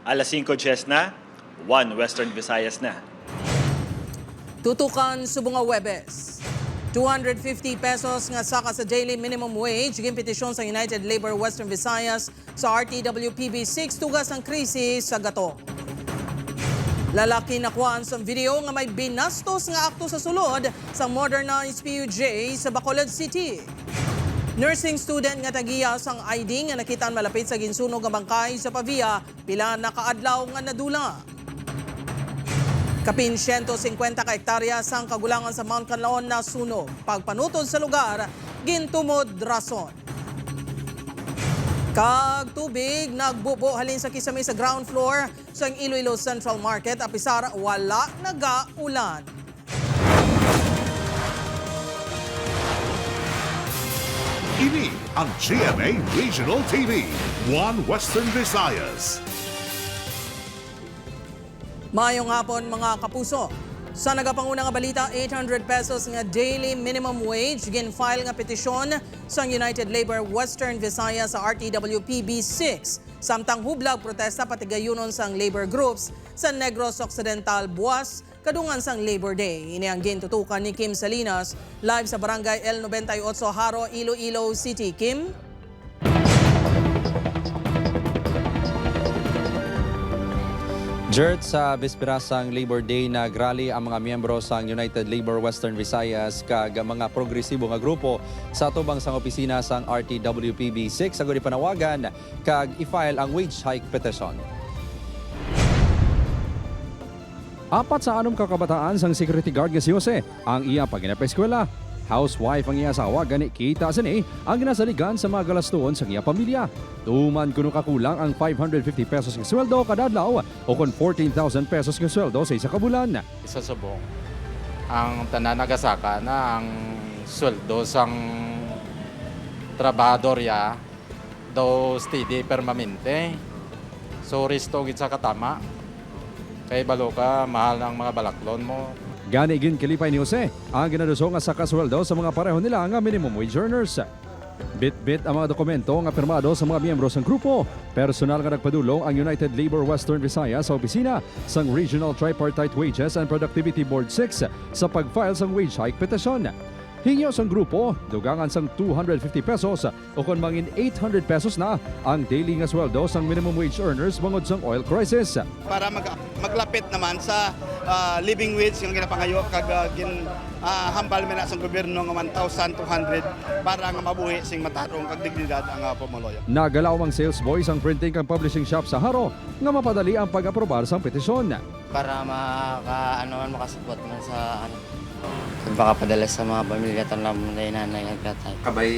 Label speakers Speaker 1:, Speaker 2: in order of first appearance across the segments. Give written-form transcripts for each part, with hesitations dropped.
Speaker 1: Alas 5:10 na, 1 Western Visayas na.
Speaker 2: Tutukan subong nga Webes. 250 pesos nga saka sa daily minimum wage gimpetisyon sa United Labor Western Visayas sa RTWPB 6 tugas ang krisis sa gato. Lalaki nakuhaan sa video nga may binastos nga akto sa sulod sa modernized PUJ sa Bacolod City. Nursing student nga tagiya sang ID nga nakitaan malapit sa ginsunog nga bangkay sa Pavia pila nakaadlaw nga nadula. Kapin 150 ka hektarya sang kagulangan sa Mount Canlaon na sunog. Pagpanutod sa lugar, gintumod rason. Kag tubig, nagbubo halin sa kisame sa ground floor sa Iloilo Central Market. Apisar, wala nagaulan.
Speaker 3: Ini ang GMA Regional TV, 1 Western Visayas.
Speaker 2: Mayong hapon mga kapuso. Sa nagapanguna nga balita, 800 pesos nga daily minimum wage gin-file nga petisyon sa United Labor Western Visayas sa RTWPB 6. Samtang hublag protesta patigayunon sang labor groups sa Negros Occidental buwas kadungan sang Labor Day. Ini ang gintutukan ni Kim Salinas live sa Barangay L98 Haro, Iloilo City. Kim?
Speaker 4: Jert, sa bisperasang Labor Day nagrally ang mga miyembro sang United Labor Western Visayas kag mga progresibo nga grupo sa tubang sang opisina sang RTWPB 6 sa gudi panawagan kag i-file ang wage hike petition.
Speaker 5: Apat sa 6 kakabataan sang security guard nga si Jose ang iya paginapeskwela. Housewife ang iya asawa gani kita sini ang ginasaligan sa mga galastuon sa iya pamilya. Tuman kuno kakulang ang 550 pesos nga sweldo kada adlaw o kon 14,000 pesos nga sweldo sa isa ka bulan.
Speaker 6: Isa subong ang tanan nagasaka na ang sweldo sang trabador ya daw steady permanente. So risto gid sa katama. Kay balo ka mahal ng mga balaklon mo.
Speaker 5: Gani gin kilipay ni Jose ang ginaduso nga sa kasweldo sa mga pareho nila nga minimum wage earners. Bit-bit ang mga dokumento nga pirmado sa mga miyembro ng grupo. Personal nga nagpadulong ang United Labor Western Visayas sa opisina sang Regional Tripartite Wages and Productivity Board 6 sa pag-file sang wage hike petition. Hingyo sang grupo, dugangan sang 250 pesos o kon mangin 800 pesos na ang daily nga sweldo sang minimum wage earners bangod sang oil crisis.
Speaker 7: Para maglapit naman sa living wage yung ginapangayo kag hambal man sa gobyerno nga 1,200 para nga mabuhi sing matarong kag dignidad ang pamuluyo.
Speaker 5: Nagalaw ang sales boy sang printing kang publishing shop sa Haro nga mapadali ang pag-aprobar sang petisyon.
Speaker 8: Para makasupot man sa makapadala sa mga pamilya tanong na nanay at tatay.
Speaker 4: Kabay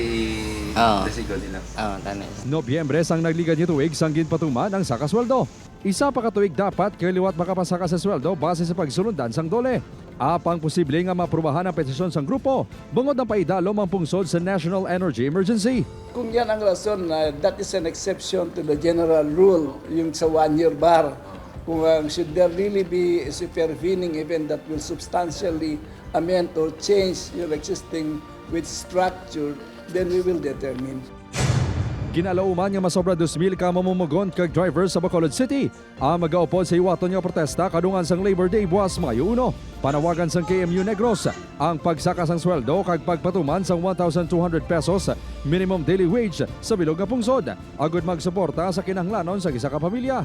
Speaker 4: desigo nila.
Speaker 8: Tanay.
Speaker 5: Nobyembre sang nagligan niyo tuig sang ginpatuman ang sakasweldo. Isa pa katuig dapat kaliwat makapasaka sa sweldo base sa pagsulundan sang dole. Apang posible nga maprubahan ang petisyon sang grupo, bungod ang paidalom ang pungsod sa National Energy Emergency.
Speaker 9: Kung yan ang rason na that is an exception to the general rule, yung sa 1-year bar, kung should there really be a supervening event that will substantially amend or change your existing wage structure, then we will determine.
Speaker 5: Ginalauman nga masobra 2,000 ka mamumugon kag drivers sa Bacolod City ang magaupod sa iwaton nga protesta kadungan sang Labor Day buwas Mayo 1. Panawagan sang KMU Negros ang pagsaka sang sweldo kag pagpatuman sang 1,200 pesos minimum daily wage sa bilog nga pungsod agud magsuporta sa kinahanglanon sa isa ka pamilya.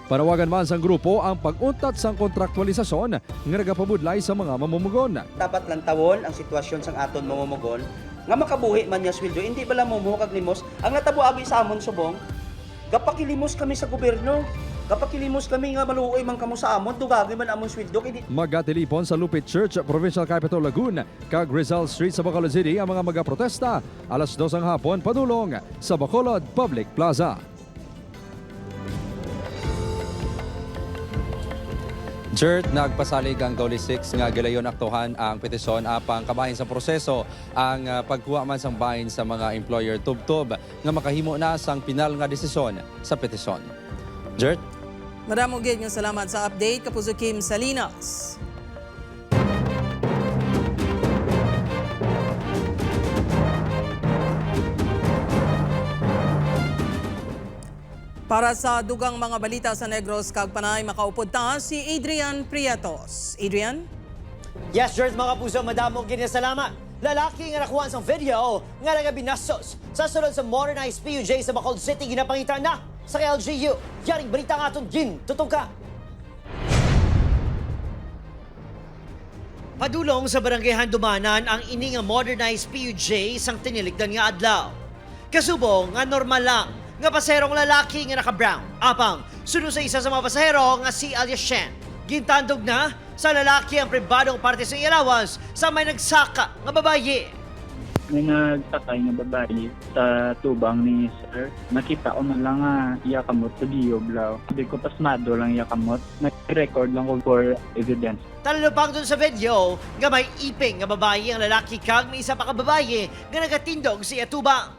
Speaker 5: Panawagan man sang grupo ang pag-untat sang kontraktualisasyon nga nagapabudlay sa mga mamumugon.
Speaker 10: Dapat lang tawon ang sitwasyon sang aton mamumugon nga makabuhi man niya sweldo. Hindi bala mumuhag limos. Ang natabo abi sa amon subong, gapakilimos kami sa gobyerno. Gapakilimos kami nga maluoy man kamo sa amon, dugagay man amon sweldo.
Speaker 5: Magatilipon sa Lupit Church, Provincial Capital Lagoon, kag Rizal Street sa Bacolod City ang mga magaprotesta. Alas 2 ang hapon padulong sa Bacolod Public Plaza.
Speaker 4: Jert, nagpasalig ang Dole 6 nga gilayon aktuhan ang petisyon apang kabahin sa proseso ang pagkuha man sang bahin sa mga employer tubtob nga makahimo na sang pinal nga desisyon sa petisyon. Jert?
Speaker 2: Maramong gid nga salamat sa update kapuso Kim Salinas. Para sa dugang mga balita sa Negros kag Panay, makaupod ta si Adrian Prietos. Adrian?
Speaker 11: Yes, George, mga puso, madamong ginasalamat. Lalaki nga nakuha sa video nga nagabinastos sa sulod sa modernized PUJ sa Bacolod City ginapangitan na sa LGU. Yaring balita nga itong tutungka. Padulong sa barangay Handumanan ang ini nga modernized PUJ sang tiniligdan nga adlaw. Kasubong nga normal lang nga paserong lalaki nga naka-brown. Apang sunod sa isa sa mga pasahero nga si Alias Shen. Gintandog na sa lalaki ang pribadong parte sa allowance sa may nagsaka nga babaye.
Speaker 12: May nagsakay nga babae sa tubang ni Sir. Nakita ko na lang nga iya kamot sa Dioblaw. Hindi ko pasmado lang iya kamot. Nag-record lang ko for evidence.
Speaker 11: Talalupang dun sa video nga may iping nga babae ang lalaki kag may isa pa ka babaye nga nagatindog si Atubang.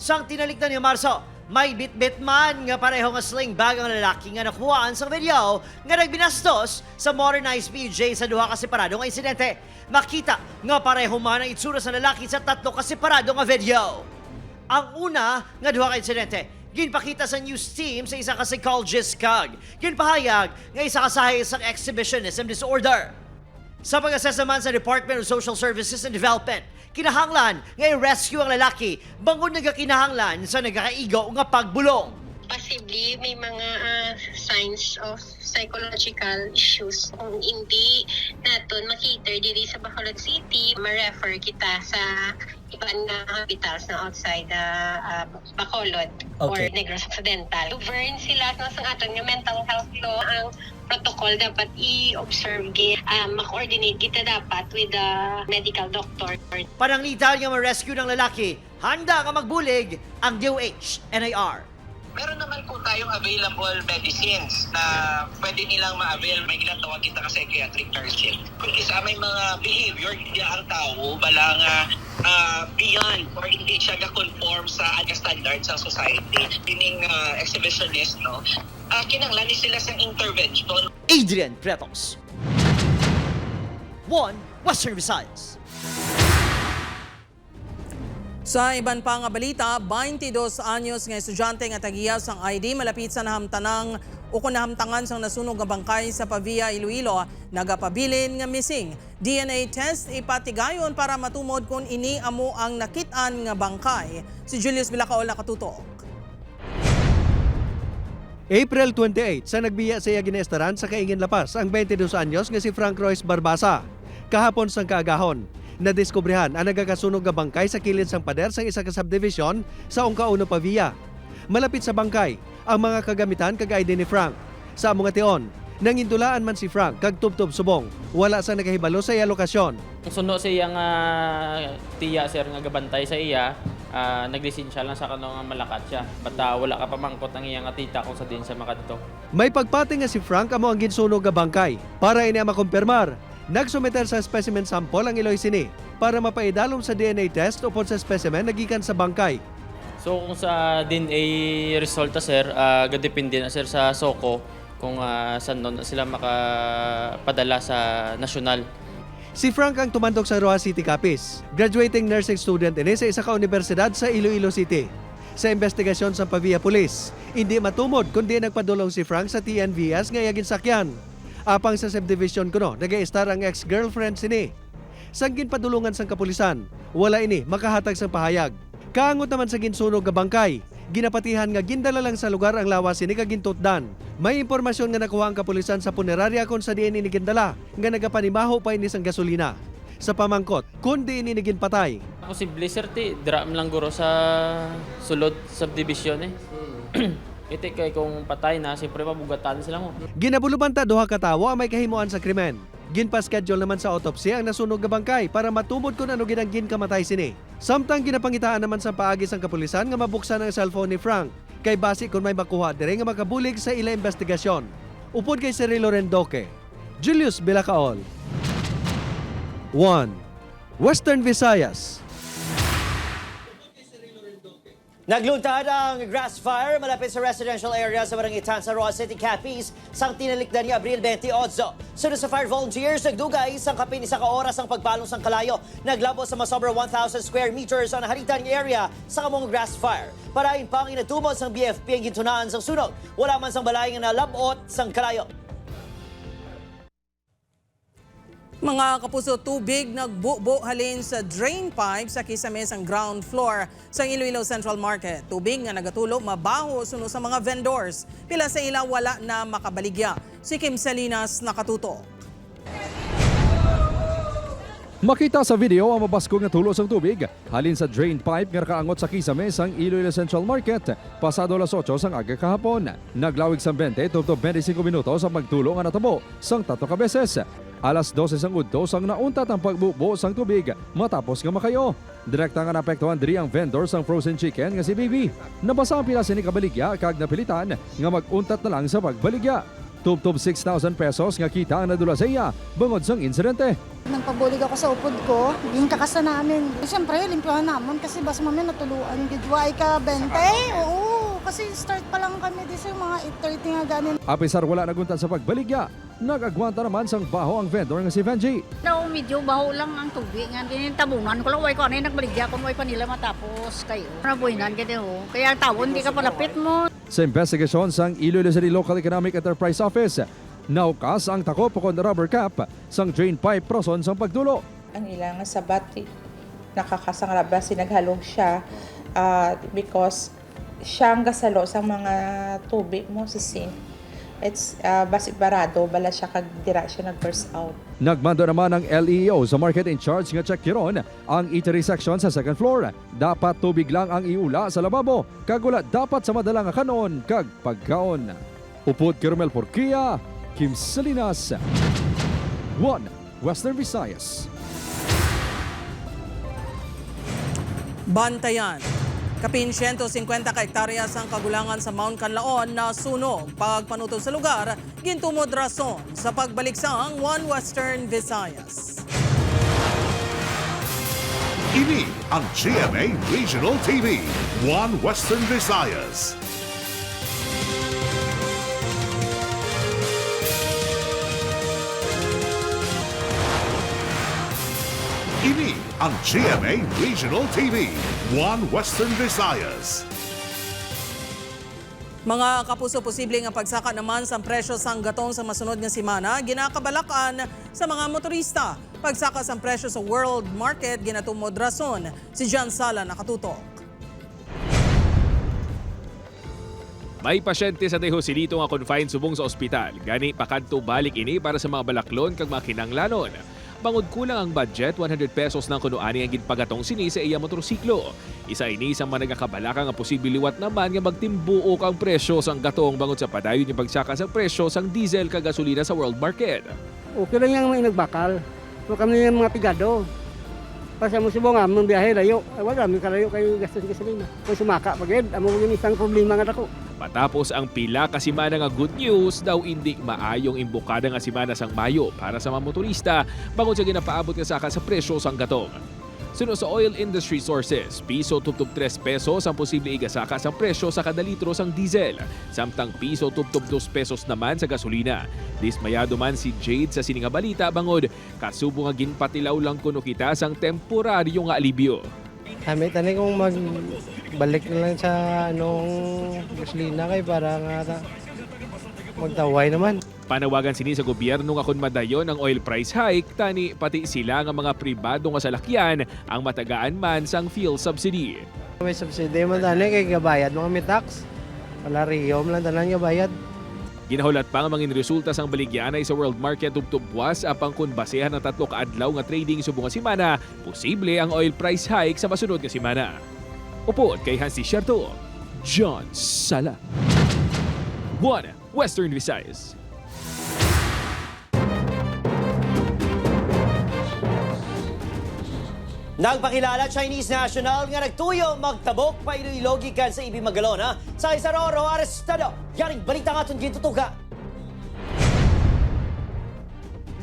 Speaker 11: Sang tinalikdan ni Marso, may bit-bit man nga pareho nga sling bag ang lalaki nga nakuhaan sa video nga nagbinastos sa modernized PUJ sa duha ka separado nga insidente. Makita nga pareho man ang itsura sa lalaki sa tatlo ka separado nga video. Ang una nga duha ka insidente, ginpakita sa news team sa isa ka psychologist kag ginpahayag nga isa ka sahay sa exhibitionism disorder. Sa pag-assess naman sa Department of Social Services and Development, kinahanglan nga i-rescue ang lalaki bangon nagakinahanglan sa nagakaigo nga pagbulong.
Speaker 13: Possibly may mga signs of psychological issues. Kung hindi natin makita diri sa Bacolod City, ma-refer kita sa ibang hospitals na outside Bacolod or Negros Occidental. Govern sila sa aton nga mental health law. Ang protocol dapat i-observe, ma-coordinate kita dapat with the medical doctor.
Speaker 11: Pananglitan nga ma-rescue ng lalaki, handa nga magbulig ang DOH-NIR.
Speaker 14: Meron naman po tayong available medicines na pwede nilang ma-avail. May ginatawag kita ka psychiatric nursing. Kung isa may mga behavior, hindi ang tao bala nga beyond or hindi siya ga-conform sa standards sa society. Meaning exhibitionist, no? Kinanglan sila sa intervention.
Speaker 11: Adrian Prietos. 1 Western Visayas.
Speaker 2: Sa iban pa nga balita, 22 anyos nga estudyante nga tagiyas ang ID malapit sa nahamtanang o kung nahamtangan sang nasunog nga bangkay sa Pavia, Iloilo, nagapabilin nga missing. DNA test ipatigayon para matumod kung ini amo ang nakitaan nga bangkay. Si Julius Bilacaol nakatutok.
Speaker 15: April 28 sa nagbiya sa ginestaran sa Kaingin Lapas ang 22 anyos nga si Frank Royce Barbasa. Kahapon sang kaagahon, nadiskubrihan ang nagakasunog nga bangkay sa kilid sang pader sang isa ka subdivision sa Ongkauno, Pavia. Malapit sa bangkay ang mga kagamitan kag ID ni Frank. Sa mga tion, nangindulaan man si Frank kag tubtob subong. Wala sa nakahibalo sa iya lokasyon.
Speaker 16: Suno sa iya nga tiya sir nga gabantay sa iya, naglisensya lang sa kanong malakat siya. Bata wala ka pamangkot ang iya nga tita kung sa din sa makadto.
Speaker 15: May pagpati nga si Frank amo ang ginsunog nga bangkay. Para ini makumpirmar, nagsumeter sa specimen sample ang Iloy Sini para mapaidalom sa DNA test upon sa specimen nagikan sa bangkay.
Speaker 16: So kung sa DNA resulta sir, gadepende na sir sa SOCO kung saan nun sila makapadala sa nasyonal.
Speaker 15: Si Frank ang tumandok sa Roa City, Capiz. Graduating nursing student ini sa isa ka universidad sa Iloilo City. Sa investigasyon sa Pavia Police, hindi matumod kundi nagpadulong si Frank sa TNVS nga yagin sakyan. Apang sa subdivision kuno, nag-i-star ang ex-girlfriend sini. Sanggin padulungan sang kapulisan, wala ini makahatag sang pahayag. Kaangot naman sa ginsunog nga bangkay, ginapatihan nga gindala lang sa lugar ang lawas sini kag gintutdan. May impormasyon nga nakuha ang kapulisan sa punerarya kung sa diin ini gindala nga nagapanimaho pa ini sang gasolina. Sa pamangkot, kundi ini ginpatay.
Speaker 16: Posible sir ti dram lang guro sa sulod subdivision eh. Iti kay kung patay na, siyempre mabugatan sila mo.
Speaker 15: Ginabuluban ta duha ka tawo ang may kahimuan sa krimen. Ginpa-schedule naman sa autopsy ang nasunog nga bangkay para matumod kung ano ginang ginkamatay sini. Samtang ginapangitaan naman sa paagi sang kapulisan nga mabuksan ang cellphone ni Frank. Kay basi kung may makuha dire nga makabulig sa ila investigasyon. Upod kay Cirilo Rendoque, Julius Bilacaol. 1 Western Visayas.
Speaker 11: Nagluntad ang grass fire malapit sa residential area sa Barangay Tansa, Roa City, Capiz, sang tinalikdan ni Abril 28. Sunod sa fire volunteers, nagdugay isang kapin isa ka oras ang pagbalong sang kalayo. Naglabo sa masobra 1,000 square meters ang naharitan ng area sa kamong grass fire. Parain pang inatumod sang BFP ang gintunaan sang sunog. Wala man sang balay nga nalabot sang kalayo.
Speaker 2: Mga kapuso, tubig nagbubo halin sa drain pipe sa kisame sang ground floor sa Iloilo Central Market. Tubig nga nagatulo mabaho suno sa mga vendors. Pila sa ila wala na makabaligya. Si Kim Salinas nakatuto.
Speaker 5: Makita sa video ang mabasko nga tulo sang tubig halin sa drain pipe nga nakaangot sa kisame sang Iloilo Central Market pasado alas 8 sang aga kahapon. Naglawig sang 20 tubtob 25 minutos ang magtulo nga natabo sang 3 ka beses. Alas 12 sang udto sang nauntat ang pagbubo sang tubig matapos nga makayo. Direkta nga naapektuhan diri ang vendor sang frozen chicken nga si Baby. Nabasa ang pila sini kabaligya kag napilitan nga maguntat na lang sa pagbaligya. Tubtob 6,000 pesos nga kita ang nadula sa iya bangod sang insidente.
Speaker 17: Nagpabulig ako sa upod ko, yung kakasa namin. Siyempre, limpyahan naman kasi bas mamaya natuluan. Gidwa ka 20? Oo, kasi start pa lang kami dito mga 8:30 nga ganin.
Speaker 5: Apisar wala naguntat sa pagbaligya, nagagwanta naman sang baho ang vendor nga si Vanji.
Speaker 18: No, medyo baho lang ang tubig. Nga tabunan ko lang, way ko ano yung nagbaligya kung way pa nila matapos kayo. Nabuhinan ka ho. Kaya tawon, hindi ka palapit mo.
Speaker 5: Sa investigasyon sang Iloilo City Local Economic Enterprise Office, naukas ang takop kon rubber cap sang drain pipe proson sang pagdulo.
Speaker 19: Ang ilang sa battery nakakasang raba sinaghalog siya because siyang gasalo sa mga tubig mo sa sink. It's basi barado bala siya kag dira siya nag-burst out.
Speaker 5: Nagmando naman ang LEO sa market in charge nga check kiron ang eatery section sa second floor. Dapat tubig lang ang iula sa lababo kag wala dapat sa madalang nga kanon kag pagkaon. Upod Kirmel Porquia, Kim Salinas, 1 Western Visayas.
Speaker 2: Bantayan. Kapin 150 ka hektaryas ang kagulangan sa Mount Canlaon na sunog. Pagpanuto sa lugar, gintumod rason sa pagbalik sang 1 Western Visayas.
Speaker 3: Ini ang GMA Regional TV, 1 Western Visayas. Ini ang GMA Regional TV, 1 Western Visayas.
Speaker 2: Mga kapuso, posible nga pagsaka naman sa presyo sang gatong sa masunod nga semana, ginakabalakan sa mga motorista. Pagsaka sa presyo sa world market, ginatumod rason. Si John Sala nakatutok.
Speaker 20: May pasyente sa Tehosilito nga confined subong sa ospital. Gani pakadto balik ini para sa mga balaklon kag mga kinanglanon. Bangod kulang ang budget, 100 pesos ng kunuani ang ginpagatong sini sa iya motorsiklo. Isa ini sa managakabalaka nga posible liwat naman nga magtimbuok ang presyo sang gatong bangod sa padayon yung pagsaka sa presyo sang diesel kag gasolina sa world market.
Speaker 21: Okay lang yung mga nagbakal. So kami yung mga pigado. Kasi mo subong nga, mong biyahe layo. Wala, may kalayo kayo gastos gasolina. Kung sumaka pagid, amo yung isang problema nga dako.
Speaker 20: Matapos ang pila ka semana nga good news, daw hindi maayong imbukada nga semana sang Mayo para sa mga motorista bangod sa ginapaabot nga saka sa presyo sang gatong. Suno sa oil industry sources, piso tubtob 3 pesos ang posible igasaka sa presyo sa kada litro sang diesel, samtang piso tubtob 2 pesos naman sa gasolina. Dismayado man si Jade sa sininga balita bangod kasubo nga ginpatilaw lang kuno kita sang temporaryo nga alibyo.
Speaker 21: Kami tani kung magbalik na lang sa gasolina kay para nga magtaway naman.
Speaker 20: Panawagan sini sa gobyerno nga kun madayon ang oil price hike, tani pati sila nga mga pribado nga salakyan ang matagaan man sang fuel subsidy.
Speaker 21: May subsidy man tani kay gabayad mga may tax. Wala riyom lang tanan nga bayad.
Speaker 20: Ginahulat pa nga mga resulta sang baligyanay sa world market tubtubwas apang kun basehan ng 3 ka adlaw nga trading subong nga semana, posible ang oil price hike sa masunod nga semana. Upod kay Hansi Sherto, John Sala, 1 Western Visayas.
Speaker 11: Nagpakilala Chinese national nga nagtuyo magtabok pa Iloilo gikan sa Ibi Magalona sa Isaroro arestado. Yaring balita nga itong gintutuga.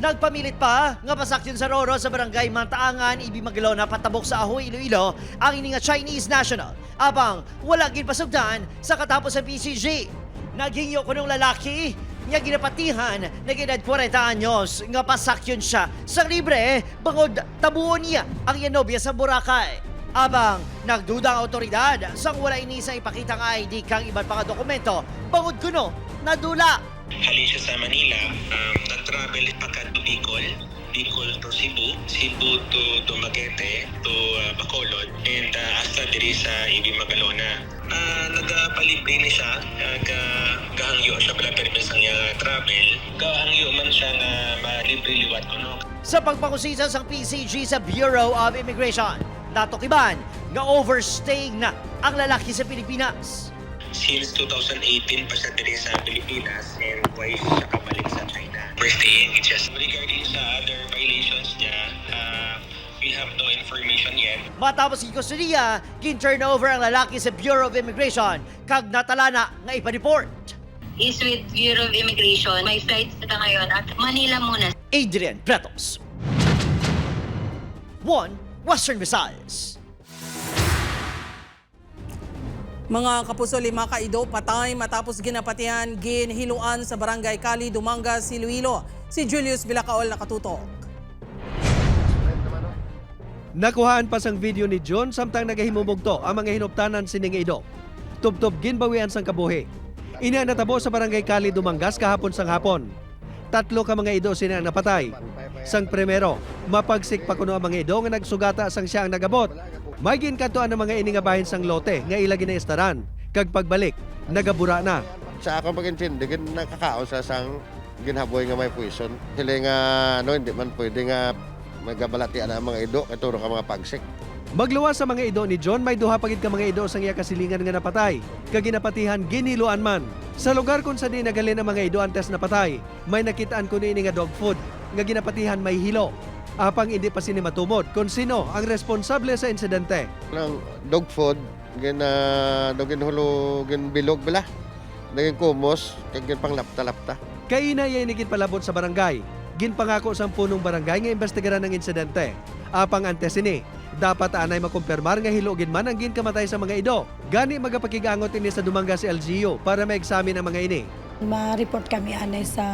Speaker 11: Nagpamilit pa nga pasakyon sa Roro sa barangay Mantaangan, Ibimagalo na patabok sa Ahoy, Iloilo ang ini nga Chinese national. Abang wala gin pasugdan sa katapos sa PCG. Naghingyo ko nung lalaki nga ginapatihan na edad 40 anyos nga pasakyon siya sa libre bangod tabuon niya ang yanobya sa Boracay. Abang nagduda ang otoridad sang wala ini sa ipakita nga ID kang iba't mga dokumento bangod kuno nadula.
Speaker 14: Halin siya sa Manila, nag-travel pa to Bicol, Bicol to Cebu, Cebu to Dumaguete, to Bacolod, and hasta diri sa Ibimagalona. Nagapalibre ni siya, gahangyo siya pala permis ang travel, gahangyo man siya na malibre liwat kuno.
Speaker 11: Sa pagpakusisa sa PCG sa Bureau of Immigration, natukiban nga overstaying na ang lalaki sa Pilipinas.
Speaker 14: Since 2018 pa siya diri sa Pilipinas and twice siya kabalik sa China. We're staying, it's just regarding sa other violations niya, we have no information yet.
Speaker 11: Matapos ikustodiya, gin-turn over ang lalaki sa Bureau of Immigration kag natalana nga ipa-report.
Speaker 1: Is with Bureau of Immigration. May flights na ngayon at Manila muna.
Speaker 11: Adrian Pretos. 1 Western Visayas.
Speaker 2: Mga kapuso, 5 kaido patay matapos ginapatihan ginhiluan sa barangay Cali, Dumangas, Iloilo. Si Julius Vilacaol nakatutok.
Speaker 15: Nakuhaan pa sang video ni John samtang nagahimumugto ang mga hinuptanan sining ido. Tubtob ginbawian sang kabuhi. Ina natabo sa barangay Cali, Dumangas kahapon sang hapon. 3 ka mga ido sina napatay. Sang primero, mapagsik pa kuno ang mga ido nga nagsugata sang siya ang nagabot. May ginkantuan ng mga ininga bahin sang lote nga ilagi na istaran. Kag pagbalik, nagabura na.
Speaker 22: Sa akong pag-intindi, nakakaon sa sang ginhaboy nga may puison. Sila nga hindi man pwede nga magabalatian ang mga ido, katuro ka mga pagsik.
Speaker 15: Magluwas sa mga ido ni John, may duha pagid ka mga ido sang iya kasilingan nga napatay. Kag ginapatihan giniluan man. Sa lugar kung sa di nagalin ang mga ido antes napatay, may nakitaan kuno ini nga dog food nga ginapatihan may hilo. Apang hindi pa sini matumod kung sino ang responsable sa insidente.
Speaker 22: Ang dog food, ginhulo, ginbilog bala. Naging kumos, kag pang lapta-lapta.
Speaker 15: Kaina yay nigit palabot sa barangay. Ginpangako sa punong barangay nga investigaran ng insidente. Apang antes ini, dapat anay makumpirmar nga hilogin man ang ginkamatay sa mga ido. Gani magapakigangot ini sa Dumangas LGU para ma-examine ang mga ini.
Speaker 23: Ma-report kami anay sa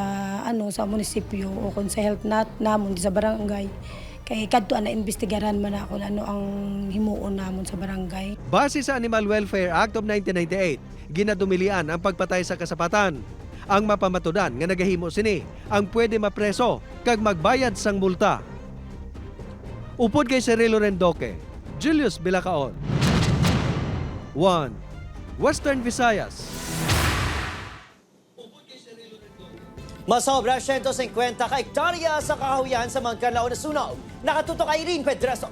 Speaker 23: sa munisipyo o kung sa health namon sa barangay. Kay kadto na investigaran man ako ano ang himuon namon sa barangay.
Speaker 15: Base sa Animal Welfare Act of 1998, ginadumilian ang pagpatay sa kasapatan. Ang mapamatudan nga nagahimo sini ang pwede mapreso kag magbayad sang multa. Upod kay Cirilo Rendoque, Julius Vilacaol. 1 Western Visayas.
Speaker 11: Masobra 150 ka hektarya sa kahawian sa Mangkanlaon na sunog. Nakatutok ay Irene Pedraso.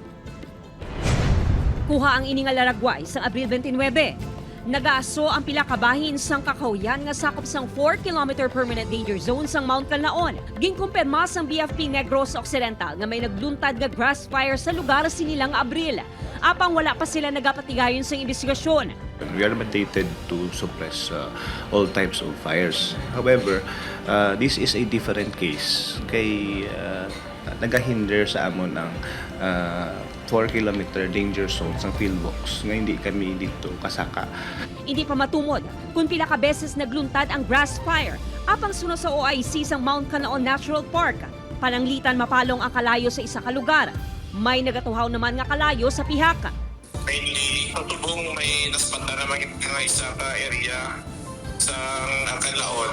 Speaker 24: Kuha ang iningal Aragway sa Abril 29. Nagaaso ang pila ka bahin sang kakahuyan nga sakop sang 4-kilometer permanent danger zone sang Mount Canlaon. Ginkumpirma sang BFP Negros Occidental nga may nagluntad nga grass fire sa lugar sinilang Abril. Apang wala pa sila nagapatigayon sa investigasyon.
Speaker 25: We are mandated to suppress all types of fires. However, this is a different case. Kay nagahinder sa amon ang 4-kilometer danger zone sa pillbox nga hindi kami dito kasaka.
Speaker 24: Hindi pa matumod kung pila ka beses nagluntad ang grass fire apang sunod sa OIC sang Mount Canlaon Natural Park. Pananglitan mapalong ang kalayo sa isa ka lugar. May nagatuhaw naman nga kalayo sa pihaka.
Speaker 26: Mainly, patubong may nasmata naman nga isa ka area sa Canlaon.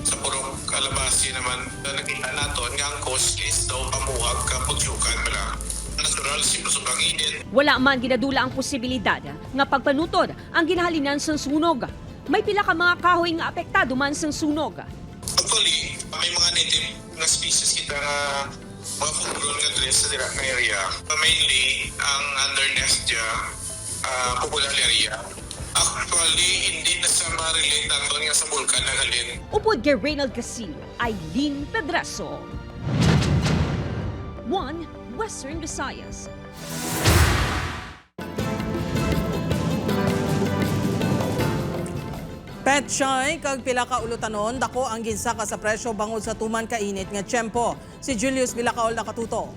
Speaker 26: Sa Purok Calabasi naman, nakita natin nga ang cause is daw pamuhag ka putsukan pala. Natural, simple init.
Speaker 24: Wala man ginadula ang posibilidad nga pagpanutod ang ginahalinan sa sunog. May pila ka mga kahoy nga apektado man sa sunog.
Speaker 26: Actually, may mga native nga species kita nga mga pugron nga dress sa dira nga area. Mainly, ang undernest dya, popular area. Actually, hindi na sa ma-relate nato nga sa vulkan na halin.
Speaker 24: Upod kay Reynald Casillo, Aileen Pedraso. 1 Western Visayas.
Speaker 2: Petchay kag pila ka ulutanon dako ang ginsaka sa presyo bangod sa tuman ka init nga tiyempo. Si Julius Vilacaol nakatuto.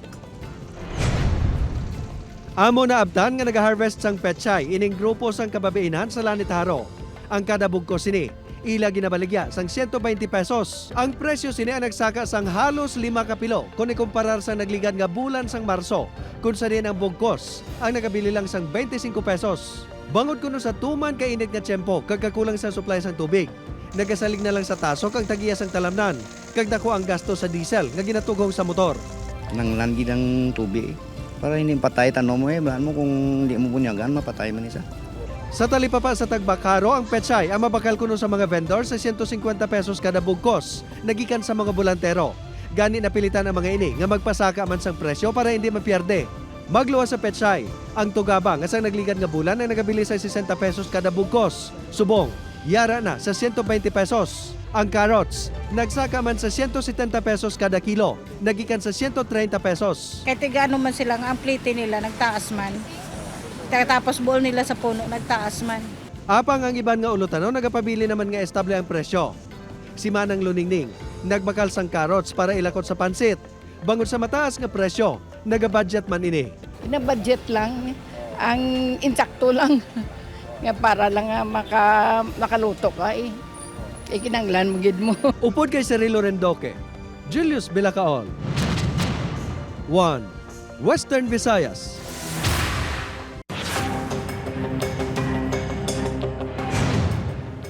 Speaker 15: Amo na abdan nga nag-harvest sang petchay ining grupo sang kababainan sa Lanitaro. Ang kada bugko sini ila ginabaligya sang 120 pesos. Ang presyo sini ang nagsaka sang halos 5 kapilo kung ikumparar sa nagligad nga bulan sang Marso kung sa din ang bugkos ang nagabili lang sang 25 pesos. Bangod kuno sa tuman ka init nga tiyempo kag kakulang sa supply sang tubig. Nagasalig na lang sa taso kag tagiya sang talamnan kag dako ang gasto sa diesel nga ginatugong sa motor.
Speaker 4: Nang langi ng tubig para hindi patay tanong mo bahan mo kung hindi mo bunyagan mapatay man isa.
Speaker 15: Sa talipapa sa Tagbakaro, ang petchay ang mabakal kuno sa mga vendor sa 150 pesos kada bugkos, nagikan sa mga bulantero. Gani napilitan ang mga ini nga magpasaka man sang presyo para hindi mapierde. Magluwas sa petchay, ang tugabang asang nagligad nga bulan ay nagabili sa 60 pesos kada bugkos. Subong, yara na sa 120 pesos. Ang carrots, nagsaka man sa 170 pesos kada kilo, nagikan sa 130 pesos.
Speaker 18: Kahit gaano man sila, ang plite nila nagtaas man. Tapos buol nila sa puno, nagtaas man.
Speaker 15: Apang ang iban nga ulutano, nagapabili naman nga estable ang presyo. Si Manang Luningning, nagbakal sang carrots para ilakot sa pansit. Bangod sa mataas nga presyo, naga-budget man ini.
Speaker 6: Na-budget lang, ang insakto lang. Nga para lang makaluto ka eh. Ikinanglan mo gid mo.
Speaker 15: Upod kay Cirilo Rendoque, Julius Vilacaol. 1. Western Visayas.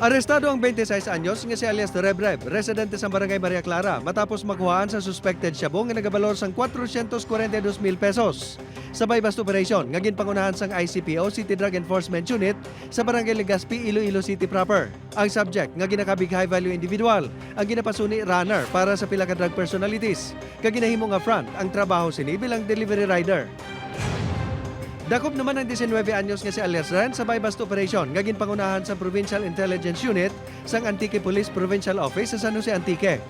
Speaker 15: Arestado ang 26 anyos nga si alias Rebreb, residente sa Barangay Maria Clara, matapos makuhaan sa suspected shabu nga nagabalor sang 442,000 pesos. Sabay bust operation nga ginpangunahan sang ICPO City Drug Enforcement Unit sa Barangay Legazpi, Iloilo City proper. Ang subject nga ginakabig high value individual, ang ginapasuni runner para sa pila ka drug personalities. Kag ginahimo nga front ang trabaho sini bilang delivery rider. Dakop naman ang 19 anyos nga si alias Ren sa bust operation nga ginpangunahan sa Provincial Intelligence Unit sang Antique Police Provincial Office sa San Jose, Antique.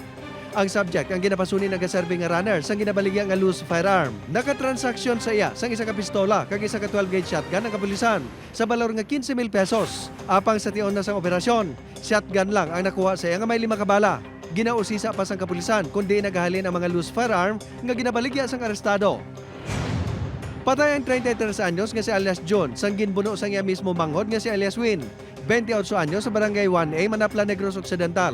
Speaker 15: Ang subject ang ginapasuni nagaserve nga runner sang ginabaligya nga loose firearm. Nakatransaksyon sa iya sang isa ka pistola kag isa ka 12-gauge shotgun ng kapulisan sa balor nga 15,000 pesos. Apang sa tion na sang operasyon, shotgun lang ang nakuha sa iya nga may 5 ka bala. Ginausisa pa sang kapulisan kundi nagahalin ang mga loose firearm nga ginabaligya sang arestado. Patay ang 33 anyos nga si alias John sang ginbuno sang iya mismo manghod nga si alias Win. 28 anyos sa Barangay 1A, Manapla, Negros Occidental.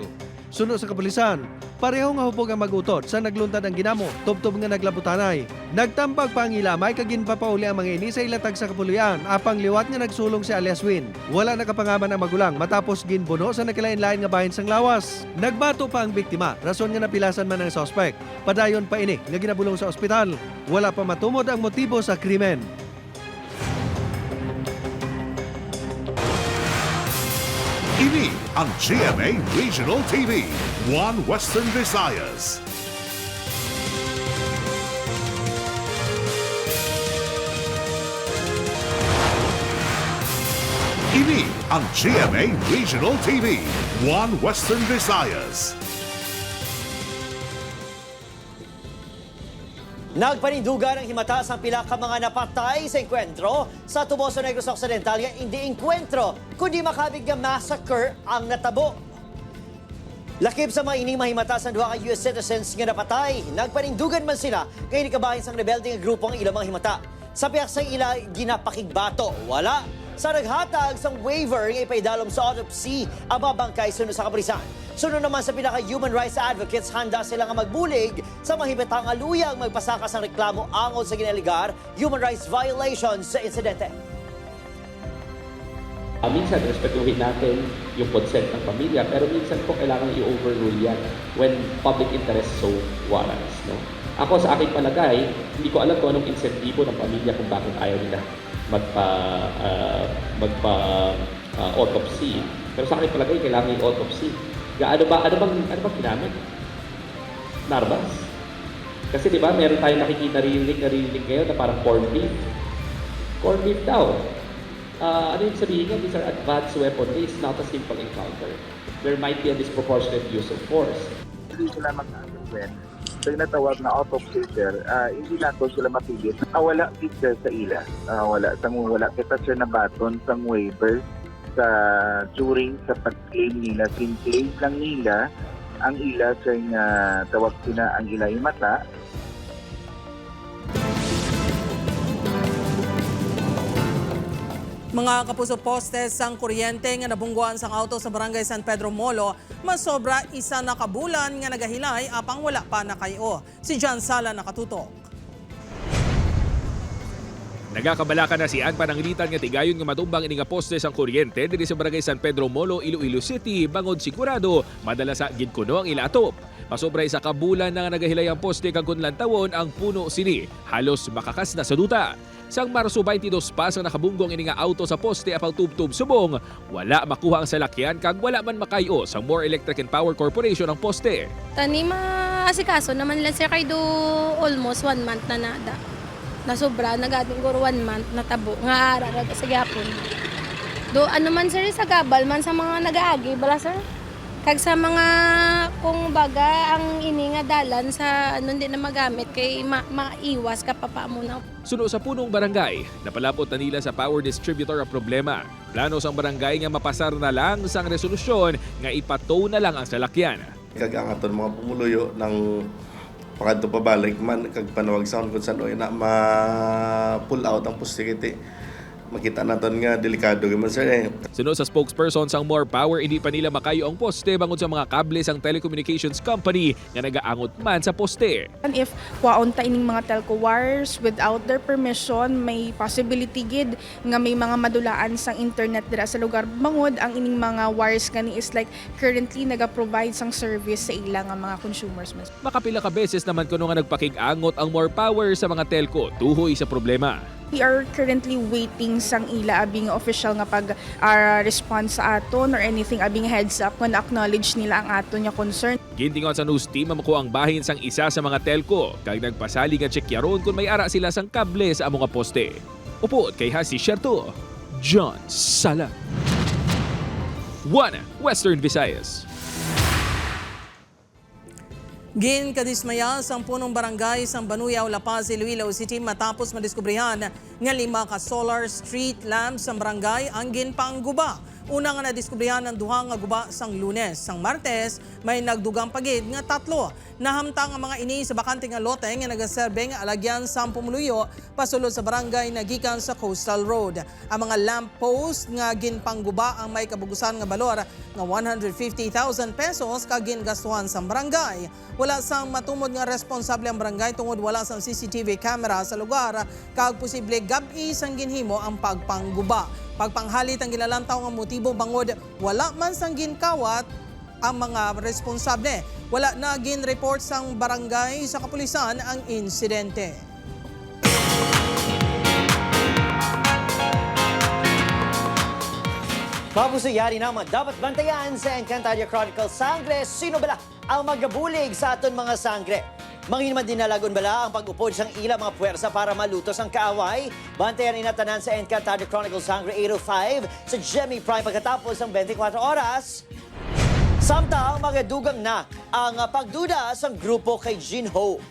Speaker 15: Suno sa kapulisan, pareho nga hupog ang magutot sa nagluntad ang ginamo, tubtob nga naglabutanay. Nagtambag pa ang ilamay kag ginpapauli ang mga ini sa ilatag sa kapulian, apang liwat nga nagsulong si alias Win. Wala nakapangaman ang magulang matapos ginbuno sa nakilain-lain nga bahin sang lawas. Nagbato pa ang biktima, rason nga napilasan man ang suspect. Padayon pa ini nga ginabulong sa ospital. Wala pa matumod ang motibo sa krimen.
Speaker 3: Ini ang GMA Regional TV, 1 Western Visayas. Ini ang GMA Regional TV, 1 Western Visayas.
Speaker 11: Nagpanindugan ang himata sa pila ka mga napatay sa enkwentro sa Tuboso Negros Occidental nga hindi enkwentro kundi makabig nga massacre ang natabo. Lakip sa mga ining mahimata sa duha ka US citizens nga napatay, nagpanindugan man sila kay nikabahin sang rebelde nga grupo ang ilang mga himata. Sa piyak sa ila ginapakigbato, wala. Sa naghatag sang waiver nga ipaidalom sa autopsy ang babangkay sunod sa kapulisan. Sunod naman sa pinaka-human rights advocates, handa sila nga magbulig sa mahibatang aluyang magpasakas ng reklamo angol sa ginaligar human rights violations sa insidente.
Speaker 7: Minsan, respetuhin natin yung consent ng pamilya, pero minsan po kailangan i-overrule yan when public interest so warrants. No? Ako sa aking palagay, hindi ko alam kung anong insentibo ng pamilya kung bakit ayaw nila magpa-autopsy. Pero sa aking palagay, kailangan i-autopsy. Ano bang ginamit? Narbas? Kasi di ba, meron tayong narinig ngayon na parang corned beef. Corned beef daw. Ano yung sabihin niya? These are advanced weapons. It's not a simple encounter. There might be a disproportionate use of force.
Speaker 8: Hindi sila mag-assessment. So yung natawag na autopsy, sir, hindi nato sila mapilit. Wala picture sa ila. Wala kita siya na baton sa waiver. during sa pag-claim nila. Sin-claim lang nila ang ila sa nga tawag sina ang ila yung mata.
Speaker 2: Mga kapuso, postes sang kuryente nga nabungguan sang auto sa barangay San Pedro Molo, masobra isa na kabulan nga nagahilay apang wala pa nakayo. Si John Sala nakatutok.
Speaker 20: Nagakabalaka na si Ann Panangilitan nga tigayon nga matumbang ini nga postes ang kuryente diri sa barangay San Pedro Molo, Iloilo City, bangod sigurado madala sa gidkuno ang ilaatop. Masobra isa ka bulan na nga nagahilay ang poste kag kunlan tawon ang puno sini, halos makakas na sa duta. Sang Marso 22 pa sang nakabunggong ini nga auto sa poste apang tubtub subong, wala makuha ang salakyan kag wala man makayo sa More Electric and Power Corporation ang poste.
Speaker 9: Tani maasikaso naman lang sir kay do almost 1 month na nada. Nasobra, nagating ko 1 month na tabo nga ararag sa gyapon. Do ano man sir sa gabal man sa mga nagaagi bala sir. Kag sa mga kung baga ang ini nga dalan sa ano hindi na magamit kay maiwas ka pa muna.
Speaker 20: Suno sa punong barangay, napalapot na nila sa power distributor ang problema. Plano sang barangay nga mapasar na lang sang resolusyon nga ipatow na lang ang salakyan.
Speaker 10: Kag ang aton mga pumuluyo ng pakadto pabalik man kag panawag sound kung saan na ma-pull out ang postikiti. Makita natin nga delikado man sir eh.
Speaker 20: Suno sa spokesperson sang More Power, hindi pa nila makayo ang poste bangod sa mga kable sang telecommunications company nga nagaangot man sa poste.
Speaker 12: If waunta ining mga telco wires without their permission, may possibility gid nga may mga madulaan sang internet dira sa lugar bangod ang ining mga wires kani is like currently naga-provide sang service sa ilang nga mga consumers.
Speaker 20: Makapila ka beses naman kuno nga nagpakig-angot ang More Power sa mga telco tuhoy sa problema.
Speaker 12: We are currently waiting sang ila abing official nga pag response sa aton or anything abing heads up kung acknowledge nila ang aton nga concern.
Speaker 20: Gintingon sa news team mamuko ang bahin sang isa sa mga telco kag nagpasali nga checkyaron kung may ara sila sang kable sa among poste. Upod kay Hasi Sherto, John Sala. 1 Western Visayas.
Speaker 2: Gin kadismaya sang punong barangay sang Banuyaw, La Paz, Iloilo City matapos madiskubrihan nga 5 ka solar street lamps sang barangay ang ginpangguba. Una nga nadiskubrihan ang 2 nga guba sang Lunes. Sang Martes, may nagdugang pagid nga 3. Nahamtang ang mga ini sa bakante nga lote nga nagaserbe nga alagyan sa pumuluyo pasulod sa barangay na gikan sa Coastal Road. Ang mga lamp post nga ginpangguba ang may kabugusan nga balor nga 150,000 pesos kag gingastuhan sa barangay. Wala sang matumod nga responsable ang barangay tungod wala sang CCTV camera sa lugar kag posible gabi sang ginhimo ang pagpangguba. Pagpanghalit ang gilalantaw nga motibo bangod wala man sang ginkawat ang mga responsable. Wala na gin-report sang barangay sa kapulisan ang insidente.
Speaker 11: Mapusayari naman dapat bantayan sa Encantadia Chronicles Sangre. Sino bala ang magabulig sa aton mga sangre? Manghiman din nalagon bala ang pag-upod sang ila mga puwersa para malutos ang kaaway? Bantayan inatanan sa Encantadia Chronicles Sangre 805 sa Gemmy Prime pagkatapos ng 24 oras. Samtang magadugang na ang pagduda sa grupo kay Jinho.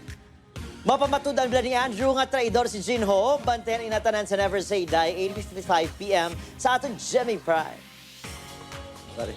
Speaker 11: Mapamatudan bala ni Andrew nga traidor si Jinho. Bantayan inatanan sa Never Say Die 8:55 p.m. sa ating Gemmy Prime. Sorry.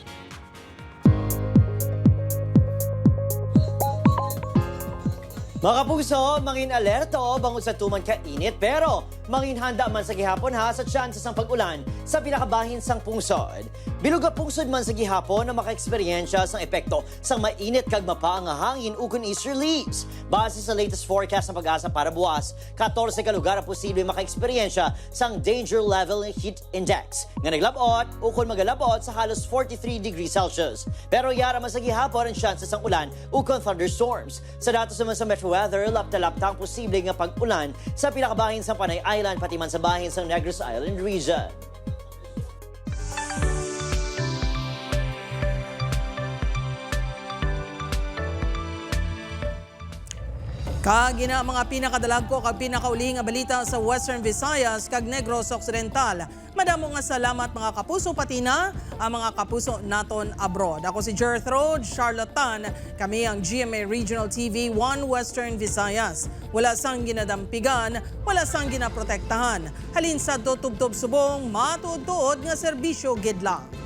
Speaker 11: Mga kapuso, mangin alerto bangod sa tuman kainit pero mangin handa man sa gihapon ha sa chances ng pag-ulan sa pinakabahin sang pungsod. Biluga pungsod man sa gihapon na maka-eksperyensya sang epekto sang mainit kag mapaang hangin ukon easterlies. Base sa latest forecast ng Pag-asa para buwas, 14 ka lugar ang posible maka-eksperyensya sang danger level heat index nga naglabot ukon magalabot sa halos 43 degrees Celsius. Pero yara man sa gihapon ang chances ng ulan ukon thunderstorms. Sa datos naman sa Metro Weather, lapta-lapta ang posible nga pag-ulan sa pinakabahin sa Panay Island pati man sa bahin sa Negros Island region.
Speaker 2: Kagina mga pinakadalagko kag pinakauli nga balita sa Western Visayas kag Negros Occidental. Madamo nga salamat mga kapuso pati na ang mga kapuso naton abroad. Ako si Gertrude Charlatan, kami ang GMA Regional TV 1 Western Visayas. Wala sang ginadampigan, wala sang ginaprotektahan. Halin sa tutubtob subong, matuod-tuod nga serbisyo gidla.